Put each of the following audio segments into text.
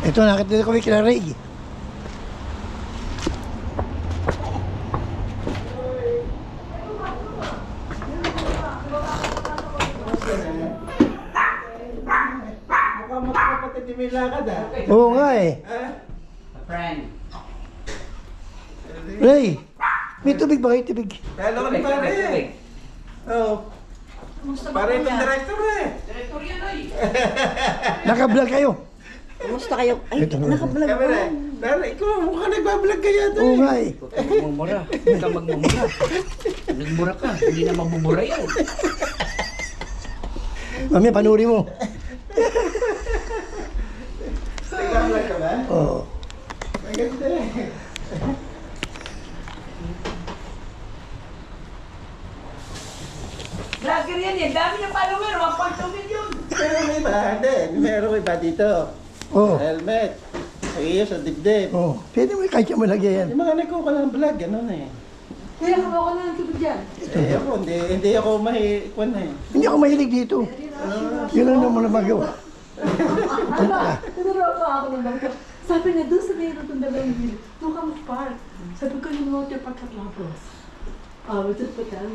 Ito, nakita ko may kila Ray. Mukhang magkapatid ni may lakad ah. Oo nga eh. Friend. Ray, may tubig ba kayo? Tubig. Talo ka ni pare eh. Oo. Pare itong director eh. Director yan ay. Naka-vlog kayo. Kumusta kayo? Ay, Ito na. naka-vlog Kamera. ba? Pare, ikaw mukhang nagbablog ka yata Oo eh. nga eh. Huwag kang magmumura. Huwag kang magmumura. Nagmura ka. Hindi na mabubura yan. Mamaya, panuri mo. Nagbablog ka ba? Oo. Maganda eh. Vlogger yan eh. Dami niyang follower. 1.2 million. Pero may iba, hindi. Meron ko iba dito. Oo. Helmet. Iyo sa dibdib. Oo. Pwede mo kahit siya malagay yan. Yung mga nagkuha ng vlog, gano'n eh. Kaya ako na ng tubig dyan. Eh ako, hindi ako mahikwan eh. Hindi ako mahilig dito. Yun lang naman na magawa. Tinuro ako ng bangka. Sabi niya, doon sa meron itong dalawang gilid. Doon ka mag-park. Sabi ko, yung water park at Labros. We just put down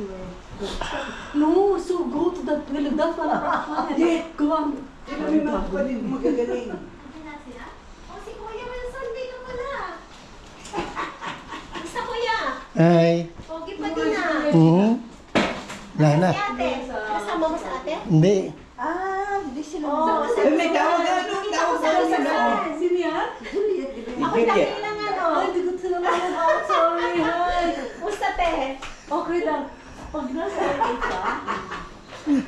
no, so go to that village. That's what I'm go on. May mga kapatid magagaling. O si Kuya Wilson, dito pala. Basta Kuya, Ay. pogi pa din ah. Wala na. Si ate, kasama mo sa ate? Hindi. Hindi sila. Oo, May tawag na doon. Tawag na doon. Sino yan? Ako lang lang ano. Ay, hindi ko sila malaman. Oh, sorry, hi. Musta te? Okay lang. Pag nasa area ka,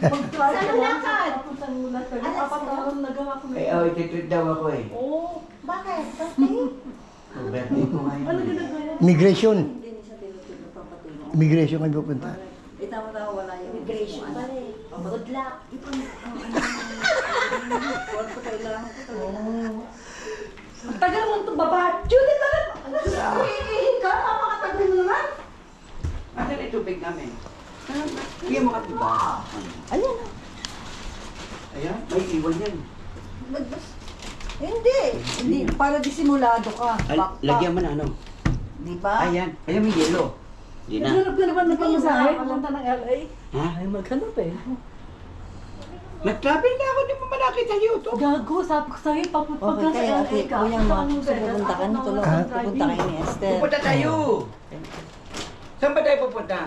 pag-try Saan ka ang lang, lakad? papuntang mula sa Alas apat na araw nagawa ko Ay, ngayon. ititreat daw ako eh. Oo. Bakit? Birthday? Birthday ko ngayon. Ano ginagawa yan? Immigration. Hindi niya siya tinutulog papatulong. Immigration kayo pupunta. Tama-tama wala yung Immigration pa rin. Good luck. Huwag ko kailangan ko talaga. Ang tagal mo itong babae. Judith, bakit? Hihihin ka? Napakatagal mo naman. Asan yung tubig namin? Bigyan mo ka diba? Ayan. Ayan, may iwan yan. Hindi. Hindi. Para disimulado ka. Lagyan mo na ano? Di ba? Ayan, ayan may yelo. Hindi na. Naghanap ka naman ng pamasahe. Punta ng LA. Ha? Ay, maghanap eh. Nag-travel na ako, di mo malaki sa YouTube. Gago, sabi ko sa'yo, pag nasa LA ka. Kuya Max, pupunta ka na tulog. Ha? Pupunta kayo ni Esther. Pupunta tayo. Saan ba tayo pupunta?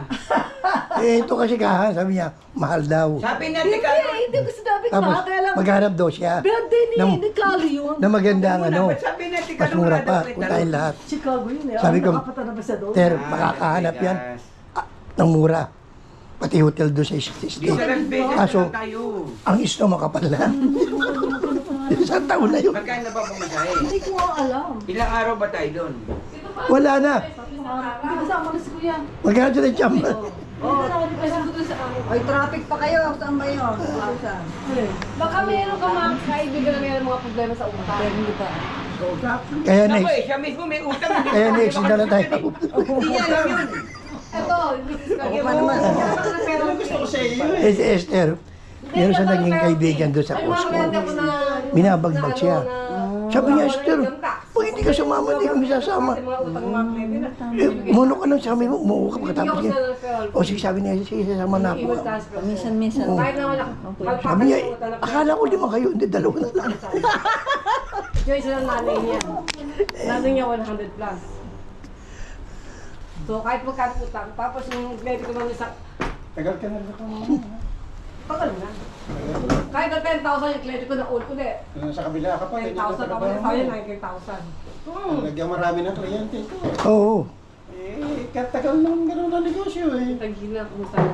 Eh, ito kasi kahan, sabi niya, mahal daw. Sabi natin ka. Hindi ko sinabi ka. Tapos, Kaya lang. maghanap daw siya. Birthday Ng- ni Kali yun. Na maganda ang ano, Sabi natin ka. mas mura pa, puntahin lahat. Chicago yun eh. Sabi ko, nakapata na ba siya doon? Ter, makakahanap yan. Ng mura. Pati hotel doon sa Di state. sa Las Vegas Kaso, na tayo. ang isto makapal na. Isang taon na yun. Magkano na ba pumasahe? Hindi ko nga alam. Ilang araw ba tayo doon? Wala na. Hindi kasama na si Kuya. Magkano dyan ang chamba? Oo. Kasi doon sa akin. Oy, traffic pa kayo. Saan ba yun? Saan? Baka meron ka mga kaibigan na meron mga problema sa utak. Hindi ba? Kaya Ako next, eh, siya mismo may utang. hindi kaya ko next, kaya na lang tayo. Hindi niya alam yun. Ito, business ka. Ako pa naman. Pero Gusto ko sa iyo eh. Eh, si Esther, meron siya naging kaibigan doon sa Costco. Binabagbag siya. Sabi niya, Esther, pag hindi ka sumama, hindi kami sasama. mga utang mga credit. Umuno ka lang sa amin mo, umuha ka pagkatapos niya. O sige, sabi niya, sige, sasama na ako. Minsan-minsan. Oo. Kahit naman Sabi niya, akala ko lima kayo, hindi, dalawa na lang. yung isa ng nanay niya. Nanay niya 100 plus. So kahit magkano utang, tapos yung medico naman isa, Tagal ka na ako. tagal na. Kahit na 10,000 yung credit ko na all ulit. Sa kabila ka pa. 10,000 tapos sa tayo 19,000. Lagyan marami ng kliyente ito. Oo. Eh, katagal nang gano'n na negosyo eh. Tagina, kumusta na?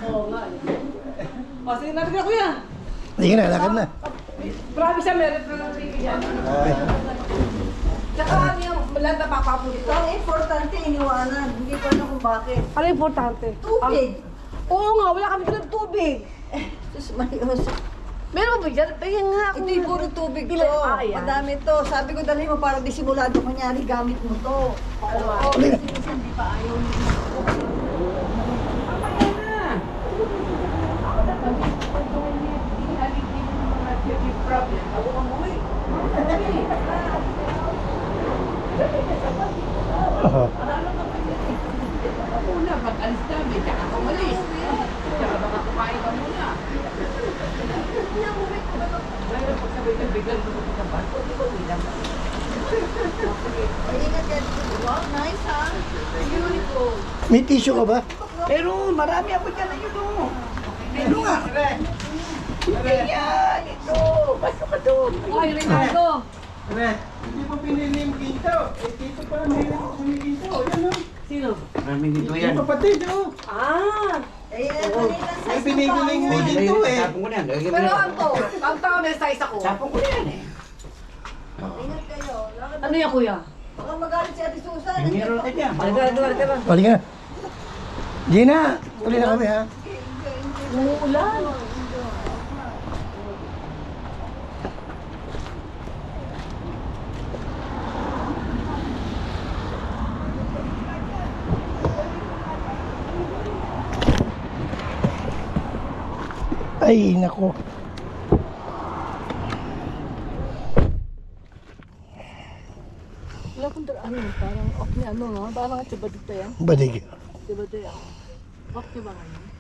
Oo nga. O sige, nabigyan ko yan. Sige na, lakad na. Promise siya, meron pa ng bibigyan. Tsaka ano yung lahat na papapulit. Ang importante, iniwanan. Hindi ko alam kung bakit. Ano importante? Tubig. Oo nga, wala kami ng tubig. Sus, Marios. Meron ba dyan? Tingnan nga Ito yung puro tubig to. Ilan? Ah, yan. Madami to. Sabi ko dali mo para disimulado. Kunyari, gamit mo to. Oo. Minsan di pa ayaw. pag-alis namin, tsaka kumalis. Tsaka baka kumain ka muna. Pero pag sabay-sabay mo sa bato, di ba uwi lang? Ingat yan. Wow, nice ha. Beautiful. May tissue ka ba? Pero marami ako dyan na yun, oh. Ano nga? Hindi yan, ito. Pasok ka doon. Oy, Ricardo! Red, hindi mo pinili yung ginto. Eh, dito pala mahilig ako sa may ginto. Yan o. Sino? Marami dito Yung kapatid o. Ah! Eh, malitan sa May binibili nga Hindi ginto eh. Tapon ko na yan. Lagyan mo Pero na. ang to, ang tao na size ako. Tapon ko na yan eh. Ingat kayo. Ano yan, kuya? Baka magalit si Ate Susan. May meron ka dyan. Tara. Balik ka. Gina, uli na kami ha. Umuulan. Ay, nako. Wala kong ano, parang off niya, ano, no? Parang tibadita yan. Badig. Tibadita yan. Off niya ba ngayon?